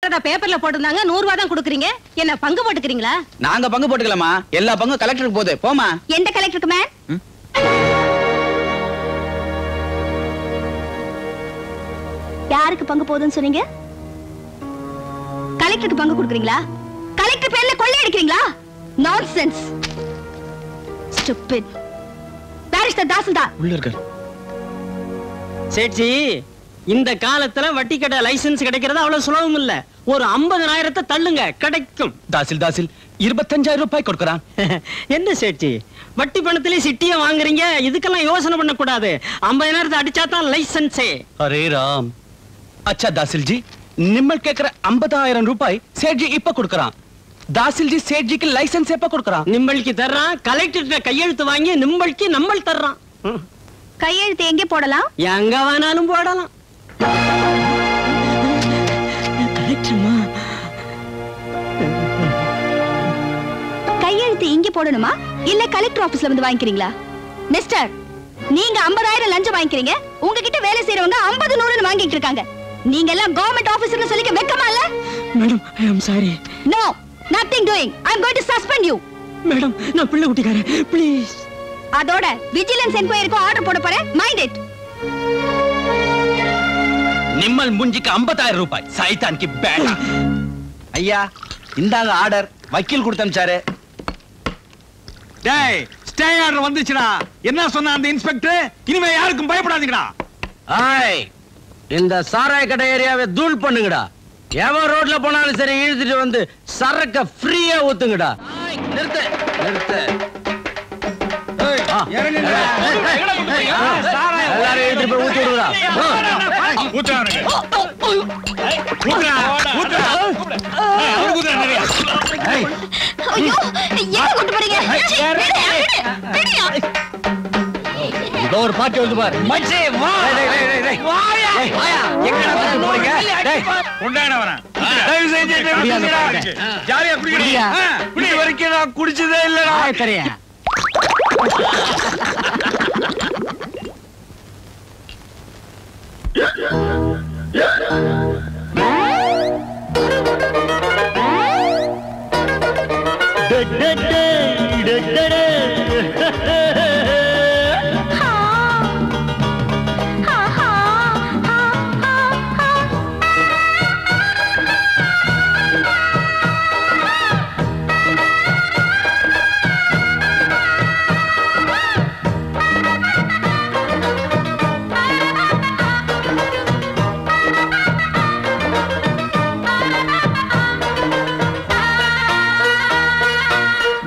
கொடுத்ததா பேப்பர்ல போட்டிருந்தாங்க. 100 ரூபாய் தான் கொடுக்குறீங்க. என்ன பங்கு போட்டுக்கிறீங்களா? நாங்க பங்கு போட்டுக்கலாமா? எல்லா பங்கும் கலெக்டருக்கு போகுது. போமா. எந்த கலெக்டருக்கு மேம்? யாருக்கு பங்கு போகுதுன்னு சொன்னீங்க? கலெக்டருக்கு பங்கு கொடுக்குறீங்களா? கலெக்டர் பேர்ல கொள்ளை அடிக்கிறீங்களா? Nonsense. Stupid. Where is the tahsildar? உள்ள இருக்கார். சேட்சி, இந்த காலத்துல வட்டி கடை லைசென்ஸ் கிடைக்கிறது அவ்வளவு சுலபம் இல்ல. ஒரு 50,000 தள்ளுங்க, கிடைக்கும். தாசில் 25,000 ரூபாய் கொடுக்கறான். என்ன சேட்சி, வட்டி பணத்திலே சிட்டிய வாங்குறீங்க? இதுக்கெல்லாம் யோசனை பண்ண கூடாது. 50,000 அடிச்சா தான் லைசென்ஸே. அரே ராம். अच्छा दासिल जी, निम्मल केकर 50,000 रूपाई सेठ जी इप्पा कुडकरान. दासिल जी सेठ जी के लाइसेंस एप्पा कुडकरान. निम्मल की தர்றான், கலெக்டர்ட்ட கையெழுத்து வாங்கி நிம்மல்க்கு நம்மள் தர்றான். கையெழுத்து எங்க போடலாம்? எங்க வேணாலும் போடலாம். கலெக்டர்மா, கையெழுத்து இங்க போடணுமா இல்ல கலெக்டர் ஆபீஸ்ல வந்து வாங்கிக்கிறீங்களா? மிஸ்டர், நீங்க 50,000 லஞ்சம் வாங்கிக்கிறீங்க. உங்ககிட்ட வேலை செய்றவங்க 50 100 வாங்கிட்டு இருக்காங்க. நீங்க எல்லாம் கவர்மெண்ட் ஆபீசர்னு சொல்லிக்க வெக்கமா இல்ல? Madam, I am sorry. No, nothing doing. I am going to suspend you. Madam, நான் பிள்ளை குட்டிக்காரன், ப்ளீஸ். அதோட விஜிலன்ஸ் என்கொயரிக்கு ஆர்டர் போட போறேன். Mind it. निम्मल मुंजी का 50,000 रूपाई सैतान की बेटा. ஐயா, இந்தாங்க ஆர்டர். வக்கீல் கொடுத்தம்ச்சாரு. டேய், ஸ்டே ஆர்டர் வந்துச்சுடா. என்ன சொன்ன அந்த இன்ஸ்பெக்டர்? இனிமே யாருக்கும் பயப்படாதீங்கடா. ஆய், இந்த சாராய கடை ஏரியாவை தூள் பண்ணுங்கடா. எவன் ரோட்ல போனாலும் சரி இழுத்துட்டு வந்து சரக்க ஃப்ரீயா ஊத்துங்கடா. நிறுத்து நிறுத்து. எல்லாரும் இழுத்துட்டு போய் ஊத்தி விடுங்கடா. ஒரு பாட்டி வந்து பாரு. மச்சி வா. வாயா. எங்கடா போறீங்க? டேய், உண்டான வரேன். தயவு செஞ்சு குடிடா. ஜாலியா குடிடா. குடி வரைக்கும் நான் குடிச்சதே இல்லடா. சரியா?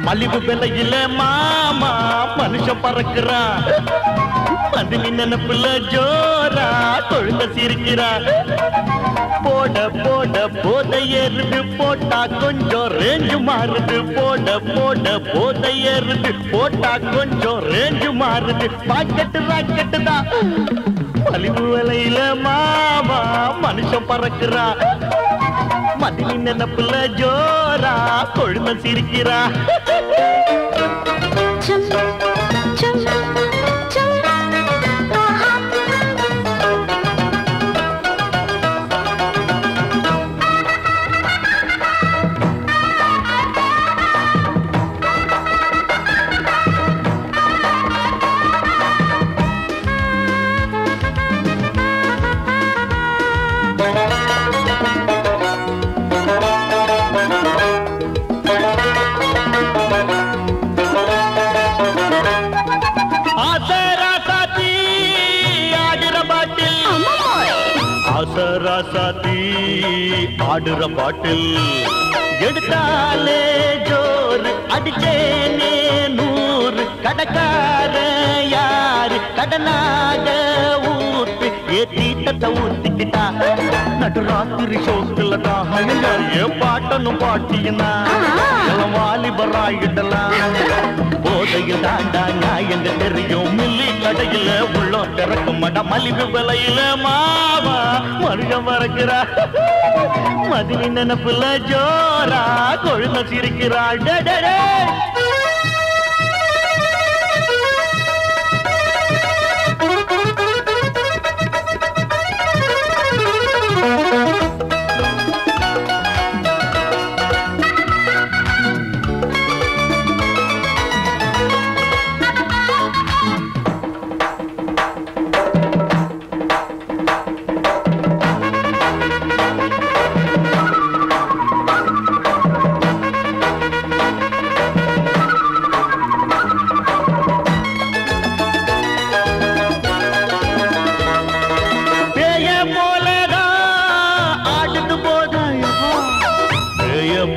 மலிவு விலையில மாமா மனுஷன் பறக்குறான். மதினி நினைப்புல ஜோரா கொழுந்த சிரிக்கிறான். போட போட போத ஏறுது, போட்டா கொஞ்சம் ரேஞ்சு மாறுது. போட போட போத ஏறுது, போட்டா கொஞ்சம் ரேஞ்சு மாறுது. பாக்கெட்டு ராக்கெட்டு தான். மலிவு விலையில மாமா மனுஷன் பறக்குறான். மதினி நினைப்புல ஜோரா கொழுந்த சிரிக்கிறா. ராசாத்தி ஆடுற பாட்டில் எடுத்தாலே ஜோறு அடிச்சேனே 100. கடக்கார யாரு கடனாக ஊத்து ஏத்தீட்டத்தை ஊத்திக்கிட்டா. நடுராத்திரி ஷோக்குல தான் பாட்டனும் பாட்டியனா எல்லாம் வாலிபராயிடலாம். போதையில் தாண்டா நியாயங்க தெரியும். மில்லி கடையில உள்ள திறக்கும் மட மலிவு விலையில மாவா மனுஷன் மறக்கிறா. மதினி நினைப்புல ஜோரா கொழுந்த சிரிக்கிறாள்.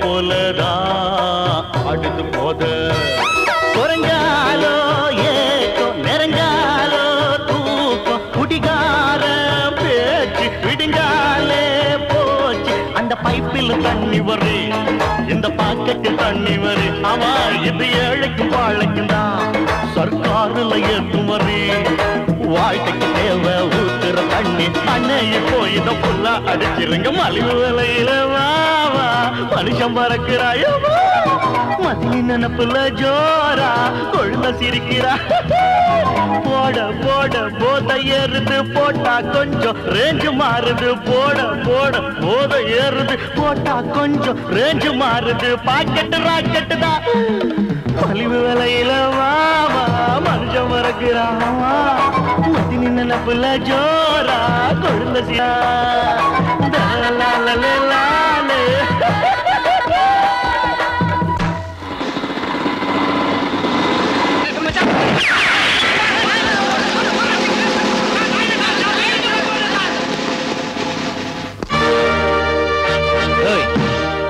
போலதான் அடுத்து போத குறைஞ்சாலோ ஏக்கம் நிறைஞ்சாலோ தூக்கம் குடிகார பேச்சு விடுங்காலே போச்சு அந்த பைப்பில் தண்ணி வரு இந்த பாக்கெட்டில் தண்ணி வரு ஆமா இது ஏழைக்கும் வாழைக்கும் தான் சர்க்காருல ஏற்றும் வரு வாழ்க்கைக்கு தேவை ஊத்துற தண்ணி அன்னைய போய் இதை புல்லா அடிச்சிருங்க மலிவு விலையில வாவா மனுஷன் பறக்கிறாயோ மதி நினப்புல ஜோரா கொழுந்த சிரிக்கிறா போட போட போத ஏறுது போட்டா கொஞ்சம் ரேஞ்சு மாறுது போட போட போத ஏறுது போட்டா கொஞ்சம் ரேஞ்சு மாறுது பாக்கெட்டு ராக்கெட்டு தான் மலிவு விலையில வாவா மனுஷன் மறக்கிறாமா மதி நினப்புல ஜோரா கொழுந்த சிரிக்கிறா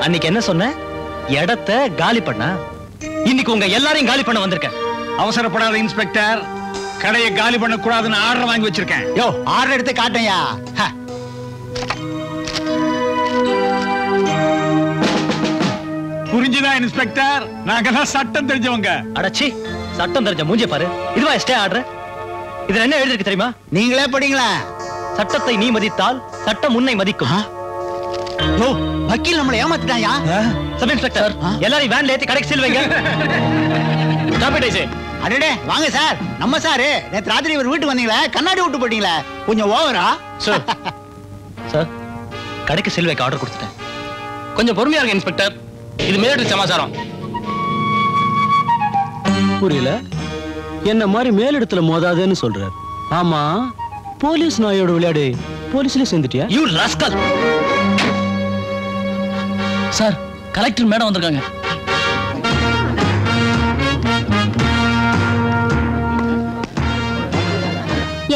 அன்னைக்கு என்ன சொன்ன இடத்தை காலி பண்ண இன்னைக்கு உங்க எல்லாரையும் காலி பண்ண வந்திருக்கேன் அவசரப்படாத இன்ஸ்பெக்டர் கடையை காலி பண்ண கூடாதுன்னு ஆர்டர் வாங்கி வச்சிருக்கேன் யோ ஆர்டர் எடுத்து காட்டையா புரிஞ்சுதா இன்ஸ்பெக்டர் நாங்கெல்லாம் சட்டம் தெரிஞ்சவங்க அடச்சி சட்டம் தெரிஞ்ச மூஞ்சிய பாரு இதுவா ஸ்டே ஆர்டர் இதுல என்ன எழுதிருக்கு தெரியுமா நீங்களே படிங்களா சட்டத்தை நீ மதித்தால் சட்டம் உன்னை மதிக்கும் யோ வக்கீல் நம்மளை ஏமாத்திட்டாயா சப் இன்ஸ்பெக்டர் எல்லாரையும் வேன்ல ஏத்தி கடைக்கு செல்வீங்க அடடே வாங்க சார் நம்ம சாரு நேத்து ராத்திரி இவர் வீட்டுக்கு வந்தீங்களா கண்ணாடி விட்டு போட்டீங்களா கொஞ்சம் ஓவரா சார் சார் கடைக்கு செல்வைக்கு ஆர்டர் கொடுத்துட்டேன் கொஞ்சம் பொறுமையா இருங்க இன்ஸ்பெக்டர் இது மேலிட சமாச்சாரம் புரியல என்ன மாதிரி மேலிடத்துல மோதாதேன்னு சொல்றாரு ஆமா போலீஸ் நாயோட விளையாடு போலீஸ்ல சேர்ந்துட்டியா you rascal sir collector madam வந்திருக்காங்க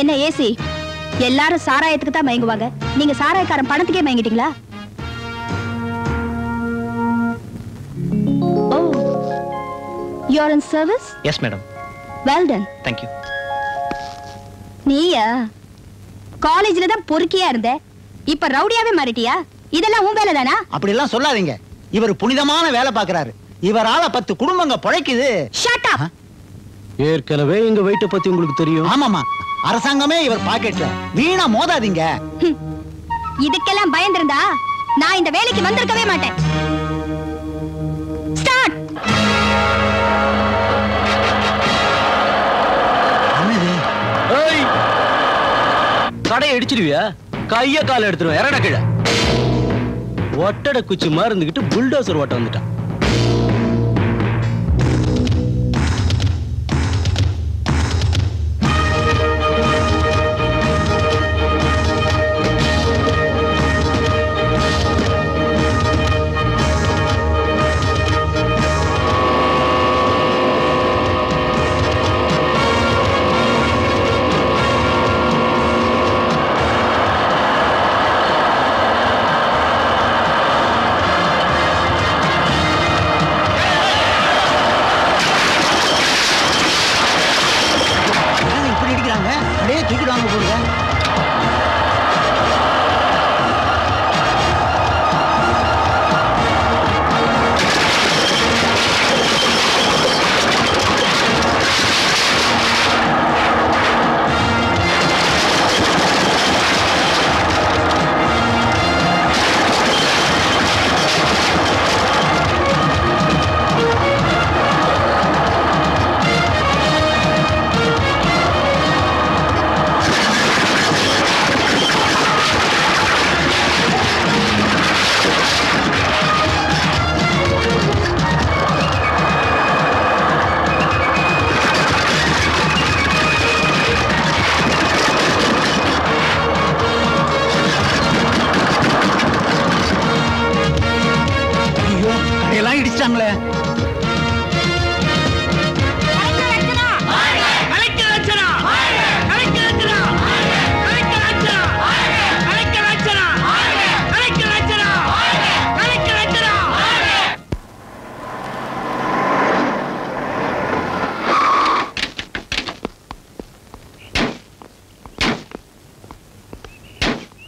என்ன ஏசி எல்லாரும் சாராயத்துக்கு தான் மயங்குவாங்க நீங்க சாராயக்காரன் பணத்துக்கே மயங்கிட்டீங்களா oh you are in service yes madam well done thank you நீயா காலேஜ்ல தான் பொறுக்கியா இருந்த இப்ப ரவுடியாவே மாறிட்டியா இதெல்லாம் உன் வேலை தானா அப்படி எல்லாம் சொல்லாதீங்க இவர் புனிதமான வேலை பாக்குறாரு இவரால 10 குடும்பங்க பிழைக்குது ஷட் அப் ஏற்கனவே எங்க வெயிட்ட பத்தி உங்களுக்கு தெரியும் ஆமாமா அரசாங்கமே இவர் பாக்கெட்ல வீணா மோதாதீங்க இதுக்கெல்லாம் பயந்திருந்தா நான் இந்த வேலைக்கு வந்திருக்கவே மாட்டேன் ஸ்டார்ட் கடையை அடிச்சிருவியா கைய கால எடுத்துருவேன் இறட கீழே ஒட்டடை குச்சி மாதிரி இருந்துகிட்டு புல்டோசர் ஓட்ட வந்துட்டான்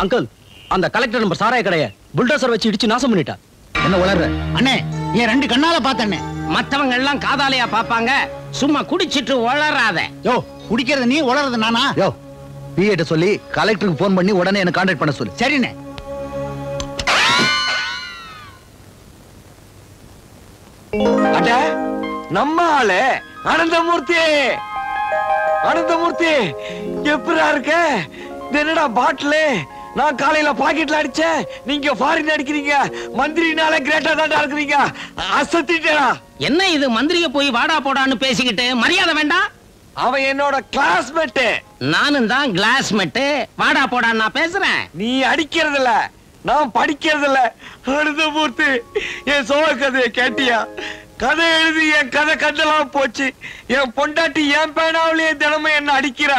அங்கிள் அந்த கலெக்டர் நம்பர் சாராய கடைய புல்டோசர் வச்சு இடிச்சு நாசம் பண்ணிட்டா. என்ன உளற அண்ணே? என் 2 கண்ணால பார்த்தண்ணே. மத்தவங்க எல்லாம் காதாலையா பாப்பாங்க, சும்மா குடிச்சிட்டு உளறாத. யோ, குடிக்கிறது நீ, உளறது நானா? யோ, பிஏட்ட சொல்லி கலெக்டருக்கு போன் பண்ணி உடனே என்ன கான்டாக்ட் பண்ண சொல்லு. சரிண்ணே. அட நம்ம ஆளு அனந்தமூர்த்தி. அனந்தமூர்த்தி எப்படா இருக்க? என்னடா பாட்டிலு? நான் காலையில பாக்கெட்ல அடிச்சேன், நீங்க ஃபாரின் அடிக்கிறீங்க. மந்திரினால கிரேட்டா தான்டா இருக்கிறீங்க. அசத்திட்டா. என்ன இது மந்திரிய போய் வாடா போடான்னு பேசிக்கிட்டு? மரியாதை வேண்டாம். அவன் என்னோட கிளாஸ்மேட். நானும் தான் கிளாஸ்மேட். வாடா போடான்னு நான் பேசுறேன். நீ அடிக்கிறது இல்ல, நான் படிக்கிறது இல்ல. அனந்தமூர்த்தி, என் சோழ கதையை கேட்டியா? கதை எழுதி என் கதை கண்டெல்லாம் போச்சு. என் பொண்டாட்டி என் பேனாவிலேயே தினமும் என்ன அடிக்கிறா.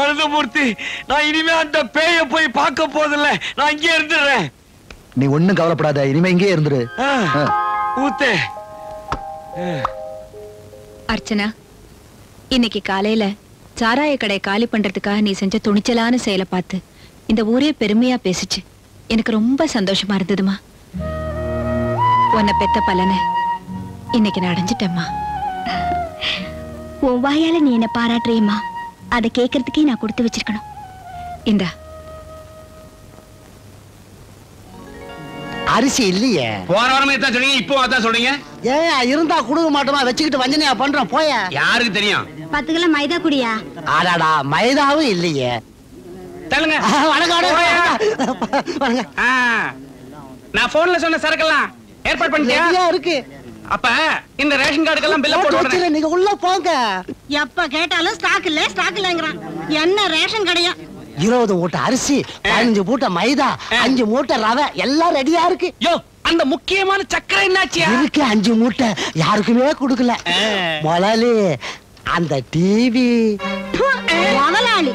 அனந்தமூர்த்தி, நான் இனிமே அந்த பேய போய் பார்க்க போதில்ல. நான் இங்கே இருந்துடுறேன். நீ ஒண்ணும் கவலைப்படாத, இனிமே இங்கே இருந்துரு. ஊத்தே. அர்ச்சனா, இன்னைக்கு காலையில சாராய கடை காலி பண்றதுக்காக நீ செஞ்ச துணிச்சலான செயலை பார்த்து இந்த ஊரே பெருமையா பேசிச்சு. எனக்கு ரொம்ப சந்தோஷமா இருந்ததுமா. உன்னை பெத்த பலனை இன்னைக்கு நான் அடைஞ்சிட்டேம்மா. உன் வாயால நீ என்ன பாராட்டுறியம்மா, அதை கேட்கறதுக்கே நான் கொடுத்து வச்சிருக்கணும். இந்தா அரிசி இல்லையே. போற வாரமே தான் சொன்னீங்க, இப்போ அதான் சொல்றீங்க. ஏன் இருந்தா குடுக்க மாட்டோமா? வச்சுக்கிட்டு வஞ்சனையா பண்றோம். போய. யாருக்கு தெரியும்? 10 கிலோ மைதா குடியா? ஆடாடா, மைதாவும் இல்லையே. தள்ளுங்க. வணக்கம். நான் போன்ல சொன்ன சரக்கெல்லாம் ஏற்பாடு பண்ணிட்டியா? இருக்கு. அப்ப இந்த ரேஷன் கார்டுக்கெல்லாம் பில்ல போட்டு நீங்க உள்ள போங்க. எப்ப கேட்டாலும் ஸ்டாக் இல்லங்கிறான். என்ன ரேஷன் கடையா? 20 மூட்டை அரிசி, 15 மூட்டை மைதா, 5 மூட்டை ரவை எல்லாம் ரெடியா இருக்கு. யோ, அந்த முக்கியமான சக்கரை என்னாச்சியா? இருக்கு 5 மூட்டை, யாருக்குமே கொடுக்கல. முதலாளி, அந்த டிவி முதலாளி